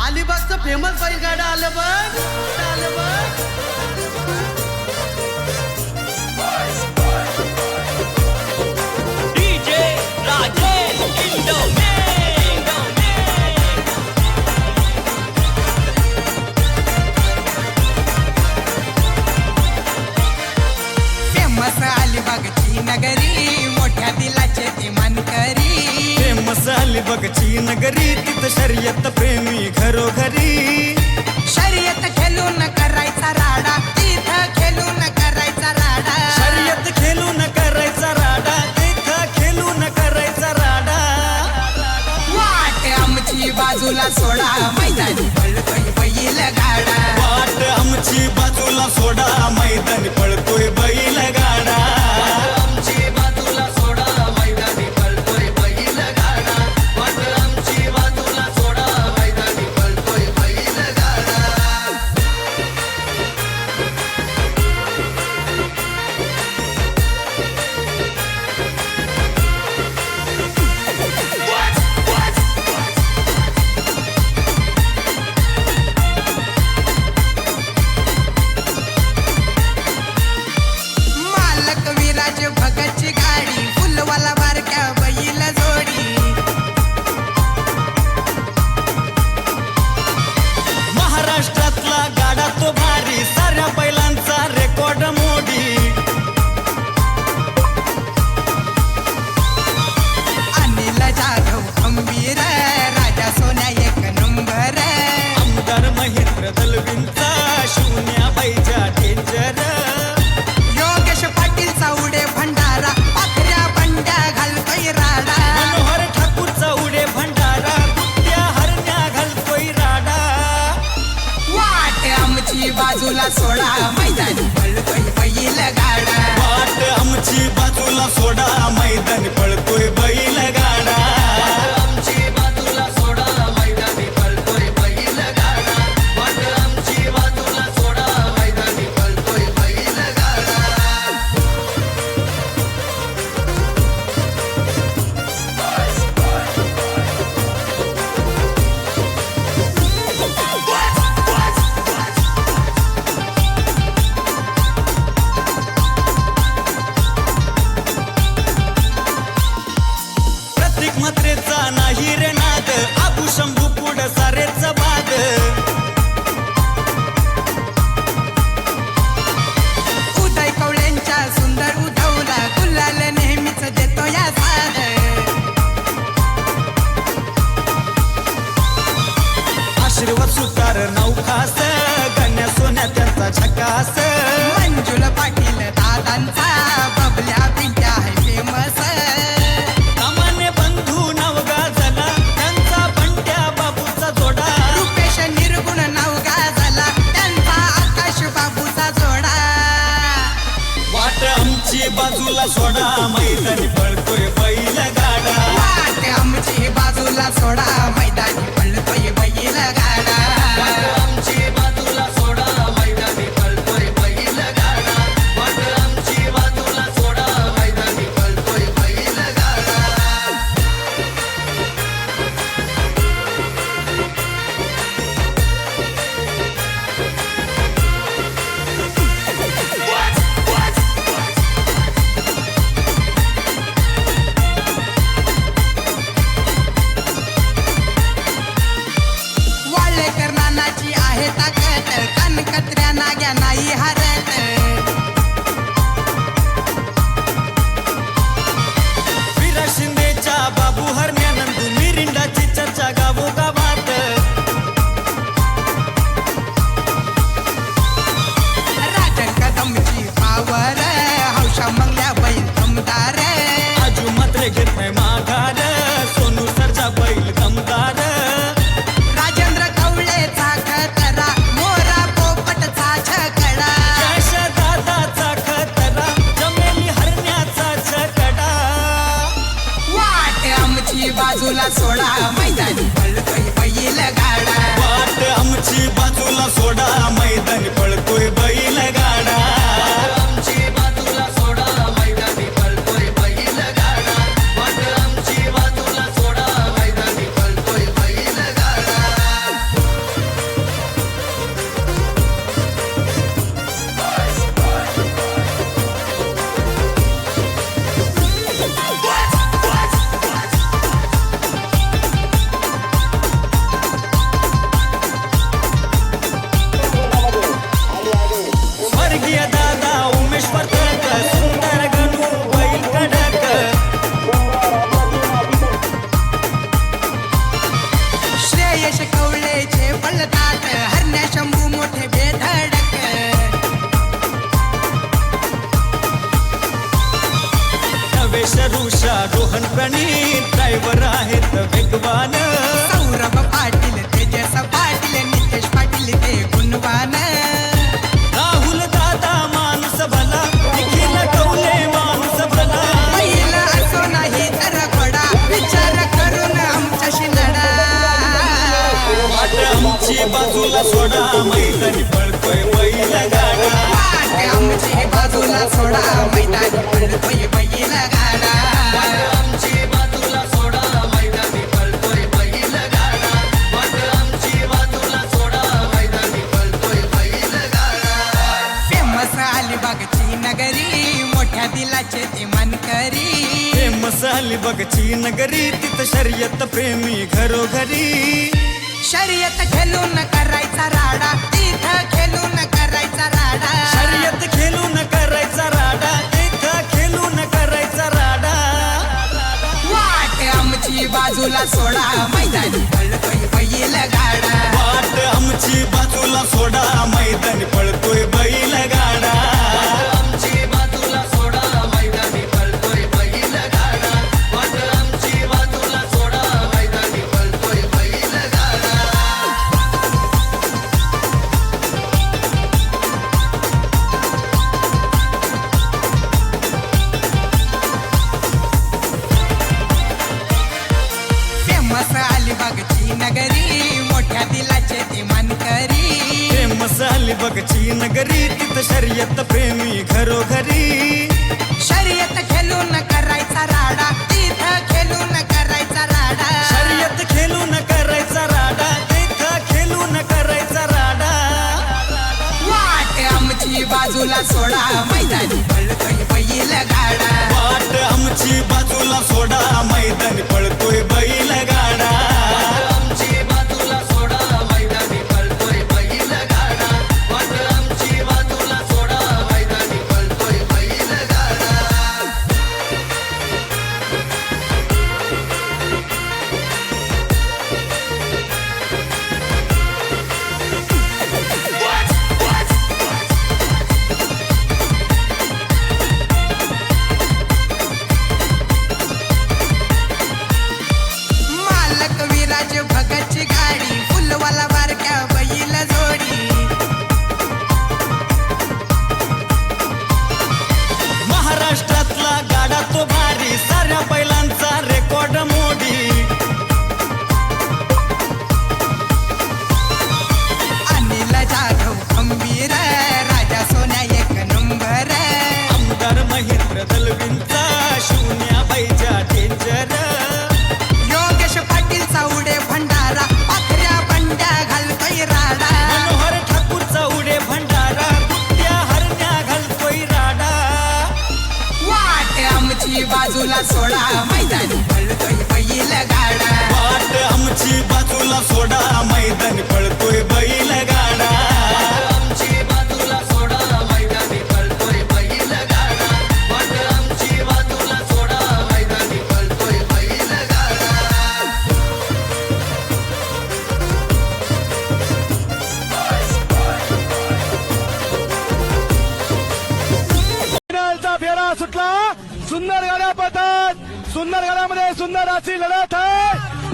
अलिबागचं famous बैलगाडा आलं बघ, आलं बघ. डीजे राजेश इंडोने फेमस अलिबागची नगरी, मोठ्या दिलाचे ती मानकरी. फेमस अलिबागची नगरी, तिथं शर्यत प्रेमी घरोघरी. शर्यत खेळून करायचा राडा, तिथं खेळून करायचा राडा. शर्यत खेळून करायचा राडा, तिथं खेळून करायचा राडा. वाट आमची बाजूला सोडा, मैदानी पळतोय बैल गाडा. वाट आमची बाजूला सोडा, मैदानी पळतोय बैल गाडा. आमची बाजूला सोडा, मैदानी पळतोय बैल गाडा. वाट आमची बाजूला सोडा, मैदानी पळतोय बैल गाडा. मालक विराज भगतची गाडी, फुलवाला बारक्या बैल जोडी. महाराष्ट्रातला गाडा तो भारी, साऱ्या बैलांचा रेकॉर्ड मोडी. अनिल जाधव खंबीर, राजा सोन्या एक नंबर. आमदार महेंद्र दलवींचा शून्या बैजा डेंजर. योगेश पाटील चावडे भंडारा, पाखऱ्या बंड्या घालतोय राडा. मनोहर ठाकूरचा उडे भंडारा, कुट्या हरण्या घालतोय राडा. वाट आमची बाजूला सोडा, मैदानी पळतोय बैल गाडा. वाट आमची बाजूला सोडा, मैदानी पळतोय बैल गाडा. आमची बाजूला सोडा, मैदानी पळतोय बैल गाडा. वाट आमची बाजूला सोडा, मैदानी पळतोय बैल गाडा. प्रत्येक मात्रेचा नाही रे नाद, आबू शंभू पुढ सारेच बाद. उदय कवळ्यांच्या सुंदर उधवला, गुलाल नेहमीच देतो या साद. आशीर्वाद सुतार नौखास, गण्या सोन्या त्यांचा झकास. मंजुल पाटील दादांचा, बबल्या पिंट्या आहे फेमस. सामान्य बंधू नाव गाजला, त्यांचा बंट्या बाबूचा जोडा. रुपेश निर्गुण नाव गाजला, त्यांचा आकाश बाबूचा जोडा. वाट आमची बाजूला सोडा, मैदानी पळतोय बैल गाडा. वाट आमची बाजूला सोडा, मैदानी पळतोय बैल गाडा. आमची बाजूला सोडा, मैदानी पळतोय बैल योगेश कवळेचे पळतात हरण्या शंभू मोठे बेधडक नवेश ऋषा रोहन प्रणीत ड्रायव्हर आहेत वेगवान सौरभ पाटील तेजस पाटील नितेश पाटील ते गुणवान राहुल दादा माणूस भला निखिल कवले माणूस भला पहिला असो नाही तर घोडा विचार करून आमच्याशी लढा वाट आमची बाजूला सोडा मैदानी पळतोय बैल गाडा वाट आमची बाजूला सोडा मैदानी पळतोय बैल गाडा आमची बाजूला सोडा मैदानी पळतोय बैल गाडा वाट आमची बाजूला सोडा मैदानी पळतोय बैल गाडा फेमस अलिबागची नगरी मोठ्या दिलाचे ते मनकरी फेमस अलिबागची नगरी तिथं शर्यत प्रेमी घरोघरी शर्यत खेळून करायचा राडा तिथं खेळून करायचा राडा शर्यत खेळून करायचा राडा तिथं खेळून करायचा राडा वाट आमची बाजूला सोडा मैदानी पळतोय बैल गाडा वाट आमची बाजूला सोडा मैदानी पळतोय बैल गाडा आमची बाजूला सोडा मैदानी पळतोय बैल गाडा वाट आमची बाजूला सोडा मैदानी पळतोय बैल गाडा फेमस अलिबागची नगरी मोठ्या दिलाचे ते मनकरी फेमस अलिबागची नगरी तिथं शर्यत प्रेमी घरोघरी शर्यत खेळून करायचा राडा तिथं खेळून करायचा राडा शर्यत खेळून करायचा राडा तिथं खेळून करायचा राडा वाट आमची बाजूला सोडा मैदानी पळतोय बैल गाडा वाट आमची बाजूला सोडा मैदानी पळतोय बैल गाडा आमची बाजूला सोडा मैदानी पळतोय बैल गाडा वाट आमची बाजूला सोडा मैदानी पळतोय बैल गाडा मालक विराज भगतची गाडी फुलवाला बारक्या बैल जोडी महाराष्ट्रातला गाडा तो भारी साऱ्या बैलांचा रेकॉर्ड मोडी अनिल जाधव खंबीर राजा सोन्या एक नंबर आमदार महेंद्र दलवींचा शून्या बाईच्या डेंजर योगेश पाटील चावडे भंडारा पाखऱ्या बंड्या घालतोय राडा मनोहर ठाकूरचा उडे भंडारा कुट्या हरण्या घालतोय राडा वाट आमची बाजूला सोडा मैदानी पळतोय बैल गाडा वाट आमची बाजूला सोडा मैदानी पळतोय बैल गाडा आमची बाजूला सोडा मैदानी पळतोय बैल गाडा वाट आमची बाजूला सोडा मैदानी पळतोय बैल गाडा फायनलचा फेरा सुटला सुंदर गाड्या पळतात सुंदर गाड्यामध्ये सुंदर अशी लढत आहे